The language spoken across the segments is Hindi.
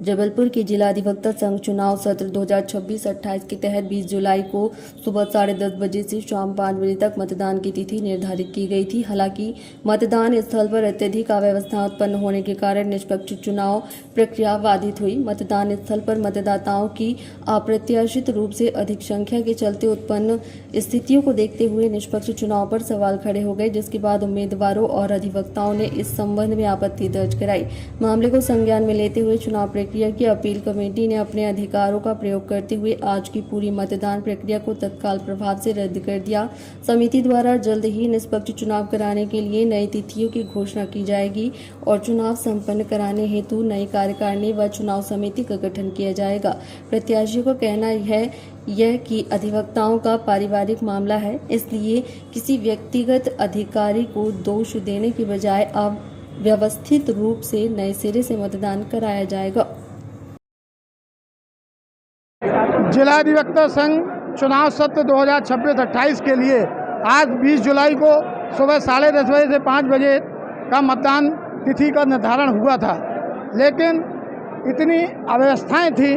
जबलपुर के जिला अधिवक्ता संघ चुनाव सत्र 2026-28 के तहत 20 जुलाई को सुबह 10:30 बजे से शाम 5 बजे तक मतदान की तिथि निर्धारित की गई थी। हालांकि मतदान स्थल पर अत्यधिक अव्यवस्था उत्पन्न होने के कारण निष्पक्ष चुनाव प्रक्रिया बाधित हुई। मतदान स्थल पर मतदाताओं की अप्रत्याशित रूप से अधिक संख्या के चलते उत्पन्न स्थितियों को देखते हुए निष्पक्ष चुनाव पर सवाल खड़े हो गए, जिसके बाद उम्मीदवारों और अधिवक्ताओं ने इस संबंध में आपत्ति दर्ज कराई। मामले को संज्ञान में लेते हुए चुनाव प्रक्रिया की अपील कमेटी ने अपने अधिकारों का प्रयोग करते हुए आज की पूरी मतदान प्रक्रिया को तत्काल प्रभाव से रद्द कर दिया। समिति द्वारा जल्द ही निष्पक्ष चुनाव कराने के लिए नई तिथियों की घोषणा की जाएगी और चुनाव संपन्न कराने हेतु नई कार्यकारिणी व चुनाव समिति का गठन किया जाएगा। प्रत्याशियों का कहना है यह कि अधिवक्ताओं का पारिवारिक मामला है, इसलिए किसी व्यक्तिगत अधिकारी को दोष देने के बजाय अब व्यवस्थित रूप से नए सिरे से मतदान कराया जाएगा। जिला अधिवक्ता संघ चुनाव सत्र 2026-28 के लिए आज 20 जुलाई को सुबह 10:30 बजे से 5 बजे का मतदान तिथि का निर्धारण हुआ था, लेकिन इतनी अव्यवस्थाएं थी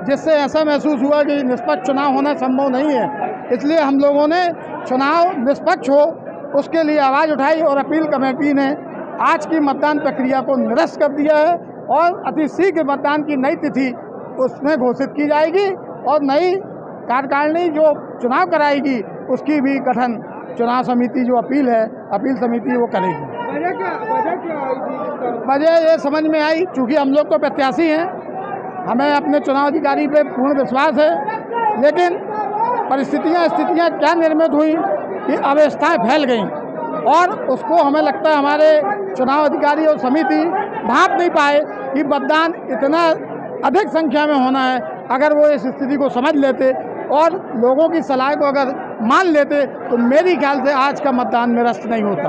जिससे ऐसा महसूस हुआ कि निष्पक्ष चुनाव होना संभव नहीं है। इसलिए हम लोगों ने चुनाव निष्पक्ष हो उसके लिए आवाज़ उठाई और अपील कमेटी ने आज की मतदान प्रक्रिया को निरस्त कर दिया है और अति शीघ्र मतदान की नई तिथि उसमें घोषित की जाएगी और नई कार्यकारिणी जो चुनाव कराएगी उसकी भी गठन चुनाव समिति जो अपील समिति वो करेगी। वजह ये समझ में आई, चूँकि हम लोग तो प्रत्याशी हैं, हमें अपने चुनाव अधिकारी पे पूर्ण विश्वास है, लेकिन स्थितियाँ क्या निर्मित हुई कि अव्यवस्थाएँ फैल गईं और उसको हमें लगता है हमारे चुनाव अधिकारी और समिति भाप नहीं पाए कि मतदान इतना अधिक संख्या में होना है। अगर वो इस स्थिति को समझ लेते और लोगों की सलाह को अगर मान लेते तो मेरी ख्याल से आज का मतदान निरस्त नहीं होता।